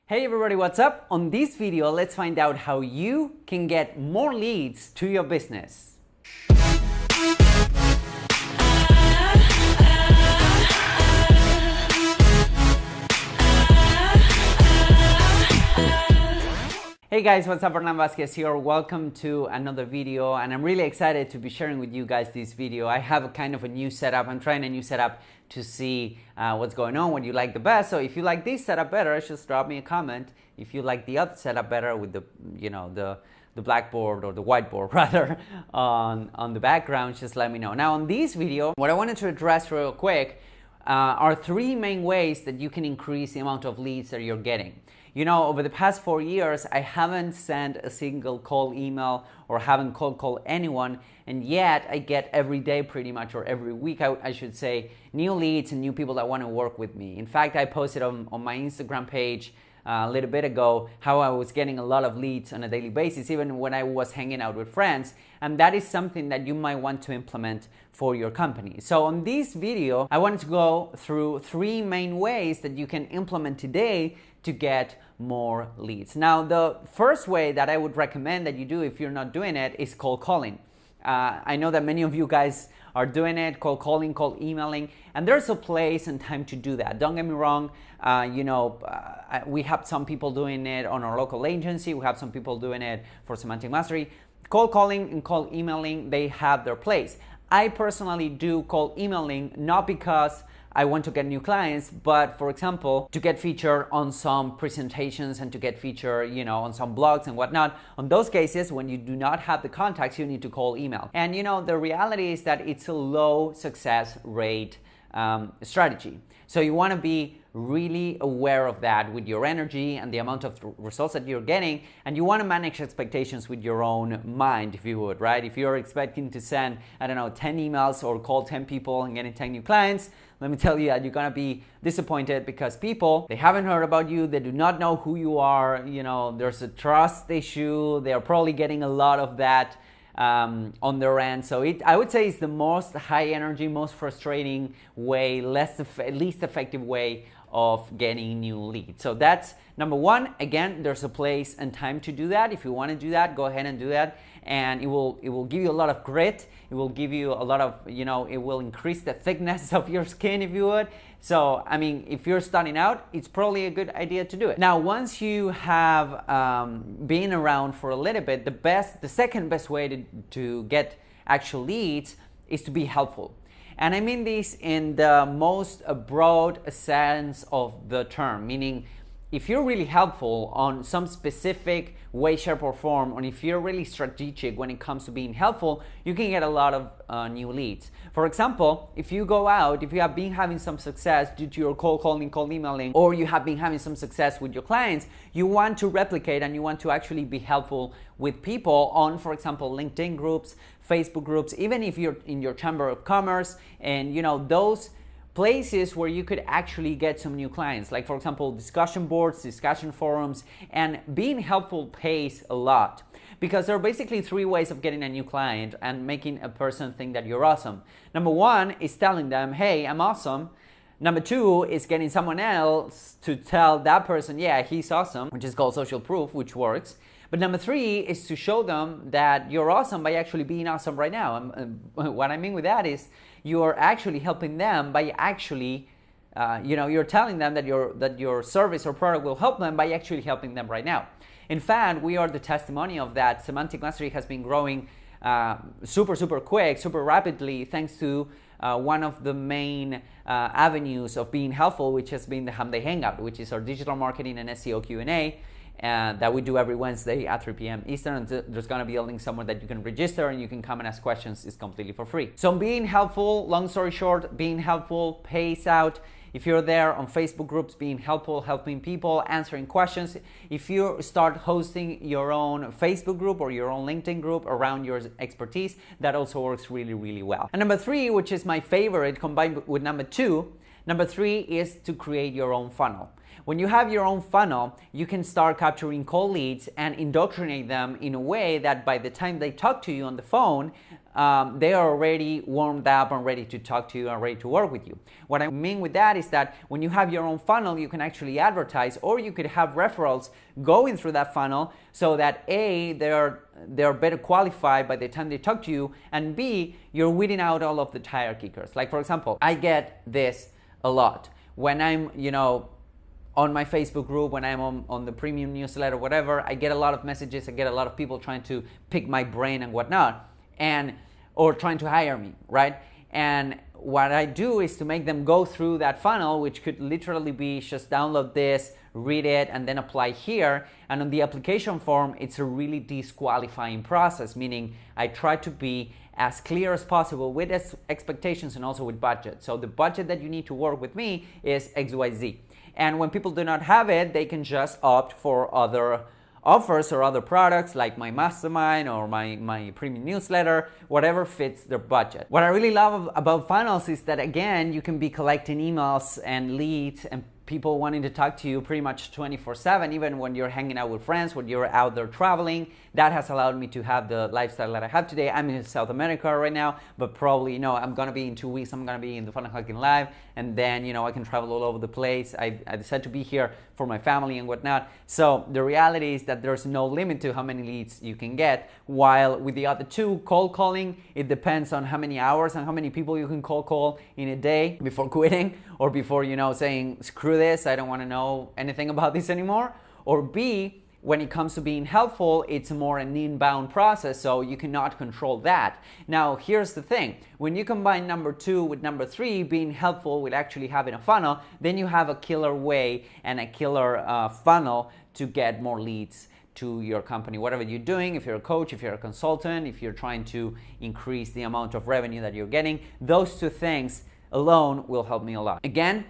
Hey everybody, what's up? On this video, let's find out how you can get more leads to your business. Hey guys, what's up? Hernan Vazquez here. Welcome to another video, and I'm really excited to be sharing with you guys this video. I have a kind of a new setup. I'm trying a new setup to see what's going on, what you like the best. So if you like this setup better, just drop me a comment. If you like the other setup better with the blackboard or the whiteboard rather on the background, just let me know. Now on this video, what I wanted to address real quick are three main ways that you can increase the amount of leads that you're getting. You know, over the past 4 years, I haven't sent a single cold email or haven't cold called anyone, and yet I get every day pretty much, or every week I should say, new leads and new people that want to work with me. In fact, I posted on my Instagram page a little bit ago how I was getting a lot of leads on a daily basis, even when I was hanging out with friends, and that is something that you might want to implement for your company. So on this video, I wanted to go through three main ways that you can implement today to get more leads. Now, the first way that I would recommend that you do if you're not doing it is cold calling. I know that many of you guys are doing it, cold calling, cold emailing, and there's a place and time to do that. Don't get me wrong, we have some people doing it on our local agency, we have some people doing it for Semantic Mastery. Cold calling and cold emailing, they have their place. I personally do cold emailing not because I want to get new clients, but for example, to get featured on some presentations and to get featured, on some blogs and whatnot. On those cases, when you do not have the contacts, you need to cold email. And the reality is that it's a low success rate strategy. So you want to be really aware of that with your energy and the amount of results that you're getting, and you want to manage expectations with your own mind, if you would, right? If you're expecting to send, 10 emails or call 10 people and getting 10 new clients, let me tell you that you're gonna be disappointed because people, they haven't heard about you, they do not know who you are, there's a trust issue, they're probably getting a lot of that on their end. So I would say it's the most high energy, most frustrating way, least effective way of getting new leads. So that's number one. Again, there's a place and time to do that. If you want to do that, go ahead and do that, and it will give you a lot of grit. It will give you a lot of, it will increase the thickness of your skin, if you would. So, if you're starting out, it's probably a good idea to do it. Now, once you have been around for a little bit, the second best way to get actual leads is to be helpful. And I mean this in the most broad sense of the term, meaning if you're really helpful on some specific way, shape, or form, or if you're really strategic when it comes to being helpful, you can get a lot of new leads. For example, if you go out, if you have been having some success due to your cold calling, cold emailing, or you have been having some success with your clients, you want to replicate and you want to actually be helpful with people on, for example, LinkedIn groups, Facebook groups, even if you're in your Chamber of Commerce, and those places where you could actually get some new clients, like for example discussion boards, discussion forums. And being helpful pays a lot, because there are basically three ways of getting a new client and making a person think that you're awesome. Number one is telling them, hey, I'm awesome. Number two is getting someone else to tell that person, yeah, he's awesome, which is called social proof, which works. But number three is to show them that you're awesome by actually being awesome right now. What I mean with that is you're actually helping them by actually, you're telling them that your service or product will help them by actually helping them right now. In fact, we are the testimony of that. Semantic Mastery has been growing super quick, super rapidly, thanks to one of the main avenues of being helpful, which has been the Humday Hangout, which is our digital marketing and SEO Q&A. That we do every Wednesday at 3 p.m. Eastern. And there's going to be a link somewhere that you can register and you can come and ask questions. It's completely for free. So being helpful, long story short, being helpful pays out. If you're there on Facebook groups, being helpful, helping people, answering questions. If you start hosting your own Facebook group or your own LinkedIn group around your expertise, that also works really, really well. And number three, which is my favorite combined with number two, number three is to create your own funnel. When you have your own funnel, you can start capturing cold leads and indoctrinate them in a way that by the time they talk to you on the phone, they are already warmed up and ready to talk to you and ready to work with you. What I mean with that is that when you have your own funnel, you can actually advertise, or you could have referrals going through that funnel so that A, they're better qualified by the time they talk to you, and B, you're weeding out all of the tire kickers. Like for example, I get this a lot when I'm, on my Facebook group, when I'm on the premium newsletter, whatever. I get a lot of messages, I get a lot of people trying to pick my brain and whatnot, or trying to hire me, right? And what I do is to make them go through that funnel, which could literally be just download this, read it, and then apply here. And on the application form, it's a really disqualifying process, meaning I try to be as clear as possible with expectations and also with budget. So the budget that you need to work with me is XYZ. And when people do not have it, they can just opt for other offers or other products like my mastermind or my premium newsletter, whatever fits their budget. What I really love about funnels is that, again, you can be collecting emails and leads and people wanting to talk to you pretty much 24/7, even when you're hanging out with friends, when you're out there traveling. That has allowed me to have the lifestyle that I have today. I'm in South America right now, but probably, I'm gonna be in 2 weeks, I'm gonna be in the Funnel Hacking Live, and then, I can travel all over the place. I decided to be here for my family and whatnot. So the reality is that there's no limit to how many leads you can get, while with the other two, cold calling, it depends on how many hours and how many people you can cold call in a day before quitting, or before, saying, screw this, I don't want to know anything about this anymore. Or B, when it comes to being helpful, it's more an inbound process, so you cannot control that. Now, here's the thing. When you combine number 2 with number 3, being helpful with actually having a funnel, then you have a killer way and a killer funnel to get more leads to your company, whatever you're doing. If you're a coach, if you're a consultant, if you're trying to increase the amount of revenue that you're getting, those two things alone will help me a lot. Again,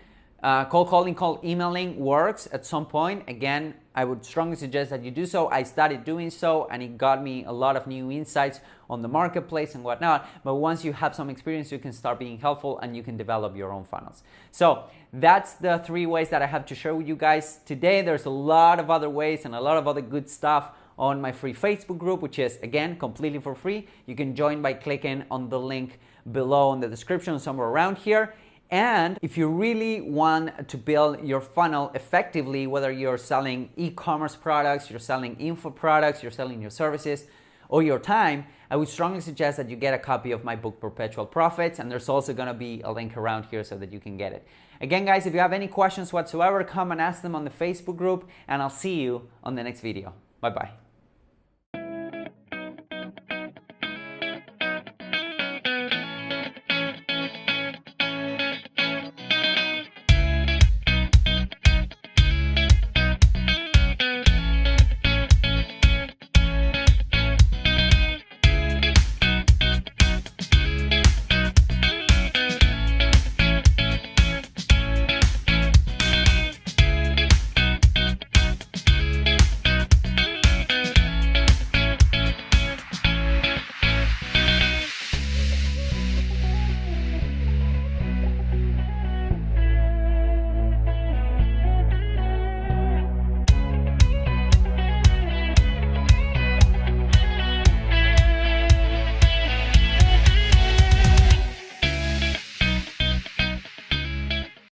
cold calling, cold emailing works at some point. Again, I would strongly suggest that you do so. I started doing so and it got me a lot of new insights on the marketplace and whatnot. But once you have some experience, you can start being helpful and you can develop your own funnels. So that's the 3 ways that I have to share with you guys today. There's a lot of other ways and a lot of other good stuff on my free Facebook group, which is, again, completely for free. You can join by clicking on the link below in the description, somewhere around here. And if you really want to build your funnel effectively, whether you're selling e-commerce products, you're selling info products, you're selling your services or your time, I would strongly suggest that you get a copy of my book, Perpetual Profits, and there's also gonna be a link around here so that you can get it. Again, guys, if you have any questions whatsoever, come and ask them on the Facebook group, and I'll see you on the next video. Bye-bye.